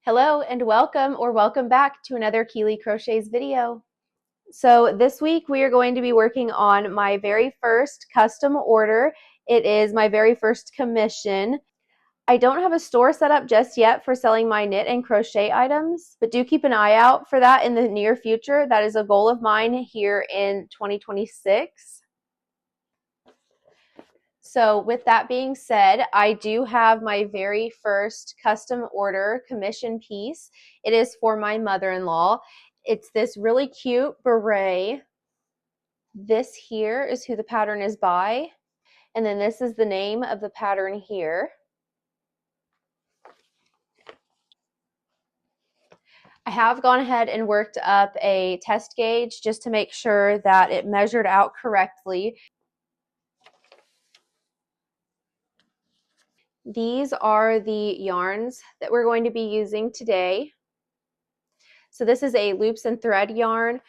Hello and welcome back to another Keely Crochets video. So this week we are going to be working on my very first custom order. It is my very first commission. I don't have a store set up just yet for selling my knit and crochet items, but do keep an eye out for that in the near future. That is a goal of mine here in 2026. So with that being said, I do have my very first custom order commission piece. It is for my mother-in-law. It's this really cute beret. This here is who the pattern is by. And then this is the name of the pattern here. I have gone ahead and worked up a test gauge just to make sure that it measured out correctly. These are the yarns that we're going to be using today. So this is a loops and thread yarn.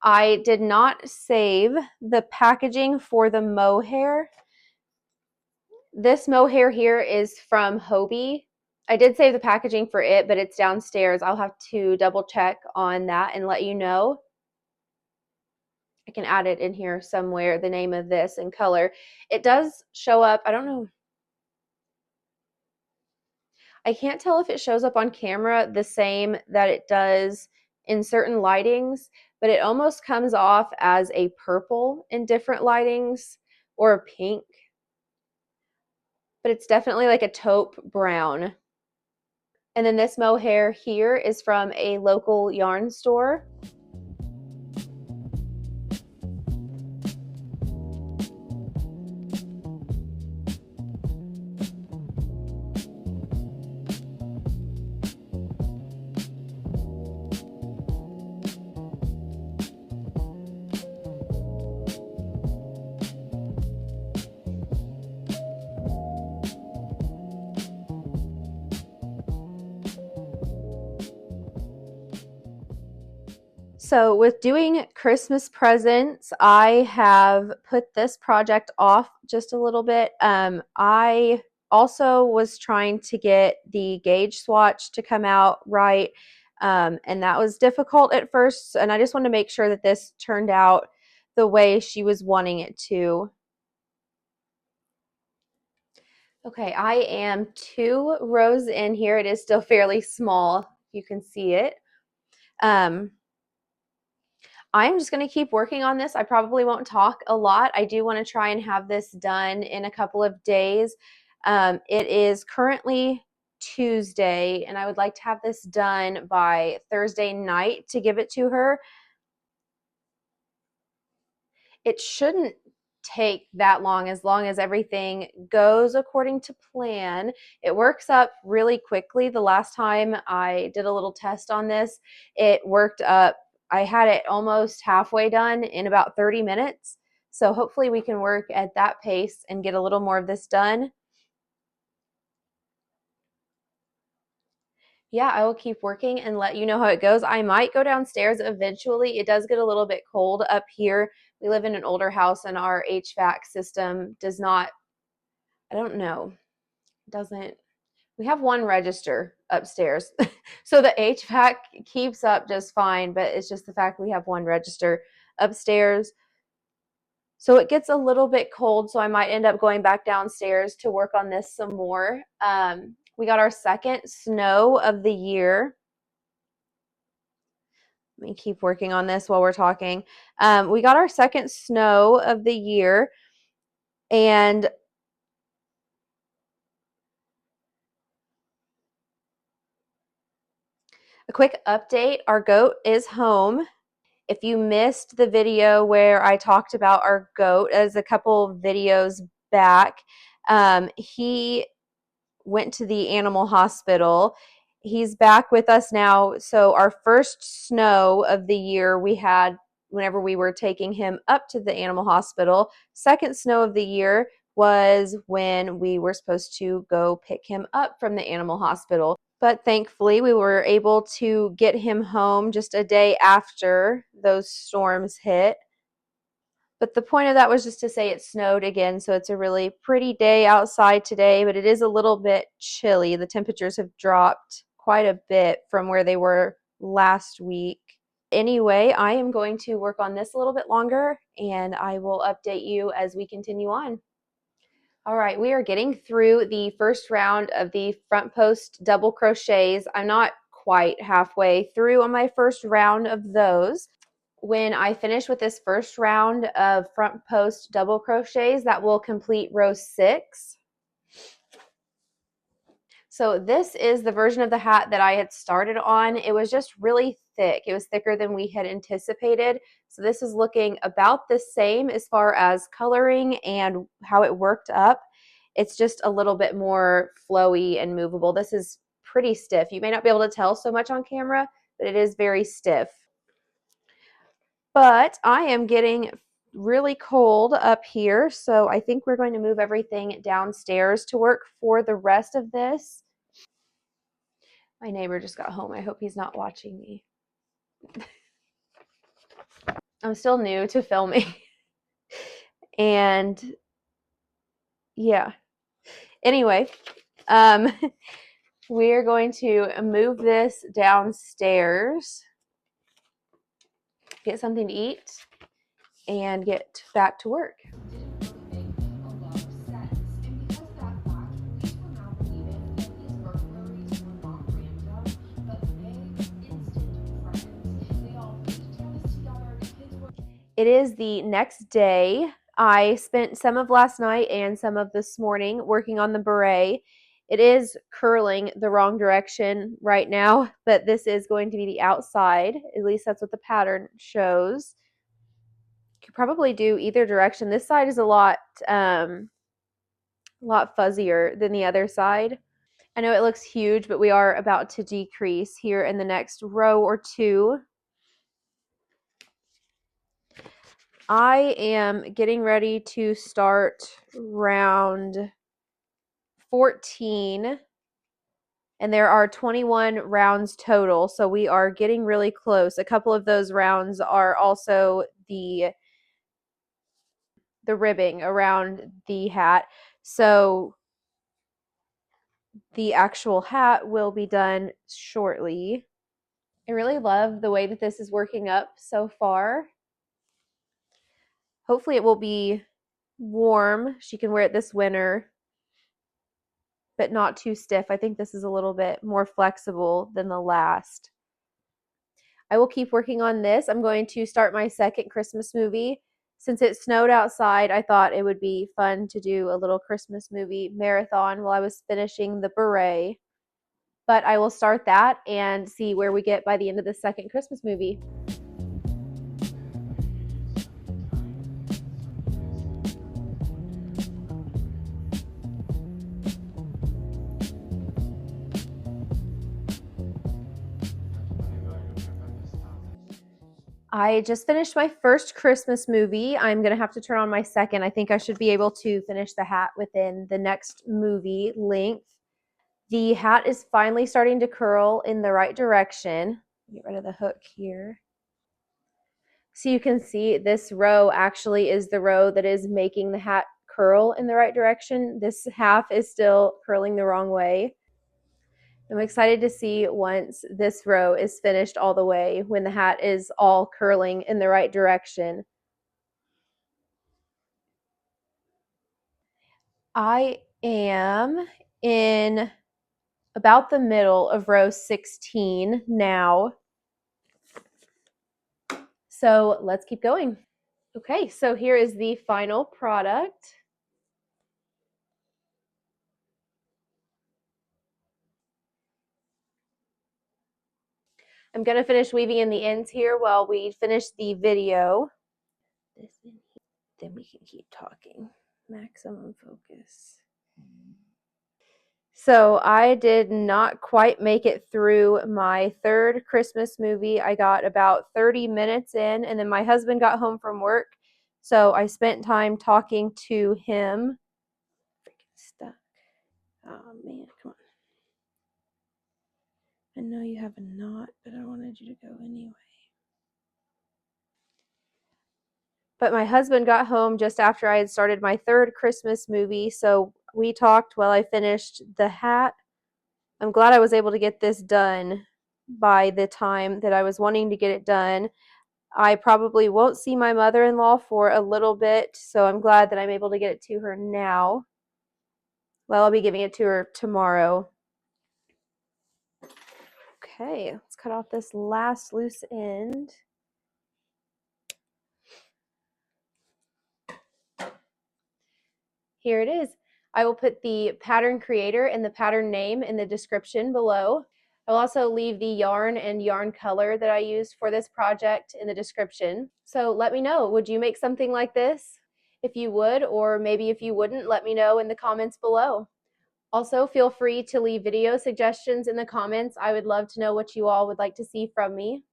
I did not save the packaging for the mohair. This mohair here is from Hobbii. I did save the packaging for it, but it's downstairs. I'll have to double check on that and let you know. I can add it in here somewhere, the name of this in color. It does show up, I don't know. I can't tell if it shows up on camera the same that it does in certain lightings, but it almost comes off as a purple in different lightings or a pink. But it's definitely like a taupe brown. And then this mohair here is from a local yarn store. So with doing Christmas presents, I have put this project off just a little bit. I also was trying to get the gauge swatch to come out right, and that was difficult at first, and I just wanted to make sure that this turned out the way she was wanting it to. Okay, I am 2 rows in here. It is still fairly small. You can see it. I'm just going to keep working on this. I probably won't talk a lot. I do want to try and have this done in a couple of days. It is currently Tuesday, and I would like to have this done by Thursday night to give it to her. It shouldn't take that long as everything goes according to plan. It works up really quickly. The last time I did a little test on this, it worked up. I had it almost halfway done in about 30 minutes. So hopefully we can work at that pace and get a little more of this done. Yeah, I will keep working and let you know how it goes. I might go downstairs eventually. It does get a little bit cold up here. We live in an older house and our HVAC system does not, I don't know, doesn't, we have one register upstairs. So the HVAC keeps up just fine, but it's just the fact we have one register upstairs. So it gets a little bit cold, so I might end up going back downstairs to work on this some more. We got our second snow of the year. Let me keep working on this while we're talking. We got our second snow of the year, and a quick update, our goat is home. If you missed the video where I talked about our goat as a couple videos back, he went to the animal hospital. He's back with us now. So our first snow of the year we had whenever we were taking him up to the animal hospital. Second snow of the year was when we were supposed to go pick him up from the animal hospital. But thankfully, we were able to get him home just a day after those storms hit. But the point of that was just to say it snowed again, so it's a really pretty day outside today, but it is a little bit chilly. The temperatures have dropped quite a bit from where they were last week. Anyway, I am going to work on this a little bit longer, and I will update you as we continue on. All right, we are getting through the first round of the front post double crochets. I'm not quite halfway through on my first round of those. When I finish with this first round of front post double crochets, that will complete row 6. So this is the version of the hat that I had started on. It was just really thick. It was thicker than we had anticipated. So this is looking about the same as far as coloring and how it worked up. It's just a little bit more flowy and movable. This is pretty stiff. You may not be able to tell so much on camera, but it is very stiff. But I am getting really cold up here, so I think we're going to move everything downstairs to work for the rest of this. My neighbor just got home. I hope he's not watching me. I'm still new to filming. And yeah. Anyway, we're going to move this downstairs, get something to eat, and get back to work. It is the next day. I spent some of last night and some of this morning working on the beret. It is curling the wrong direction right now, but this is going to be the outside. At least that's what the pattern shows. You could probably do either direction. This side is a lot fuzzier than the other side. I know it looks huge, but we are about to decrease here in the next row or two. I am getting ready to start round 14, and there are 21 rounds total, so we are getting really close. A couple of those rounds are also the ribbing around the hat, so the actual hat will be done shortly. I really love the way that this is working up so far. Hopefully it will be warm. She can wear it this winter, but not too stiff. I think this is a little bit more flexible than the last. I will keep working on this. I'm going to start my second Christmas movie. Since it snowed outside, I thought it would be fun to do a little Christmas movie marathon while I was finishing the beret. But I will start that and see where we get by the end of the second Christmas movie. I just finished my first Christmas movie. I'm going to have to turn on my second. I think I should be able to finish the hat within the next movie length. The hat is finally starting to curl in the right direction. Get rid of the hook here. So you can see this row actually is the row that is making the hat curl in the right direction. This half is still curling the wrong way. I'm excited to see once this row is finished all the way, when the hat is all curling in the right direction. I am in about the middle of row 16 now. So let's keep going. Okay, so here is the final product. I'm going to finish weaving in the ends here while we finish the video. Then we can keep talking. Maximum focus. So I did not quite make it through my third Christmas movie. I got about 30 minutes in, and then my husband got home from work. So I spent time talking to him. Freaking stuck. Oh man, come on. I know you have a knot, but I wanted you to go anyway. But my husband got home just after I had started my third Christmas movie, so we talked while I finished the hat. I'm glad I was able to get this done by the time that I was wanting to get it done. I probably won't see my mother-in-law for a little bit, so I'm glad that I'm able to get it to her now. Well, I'll be giving it to her tomorrow. Okay, let's cut off this last loose end. Here it is. I will put the pattern creator and the pattern name in the description below. I'll also leave the yarn and yarn color that I used for this project in the description. So let me know, would you make something like this? If you would, or maybe if you wouldn't, let me know in the comments below. Also, feel free to leave video suggestions in the comments. I would love to know what you all would like to see from me.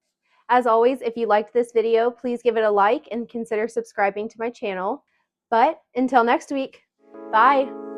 As always, if you liked this video, please give it a like and consider subscribing to my channel. But until next week, bye!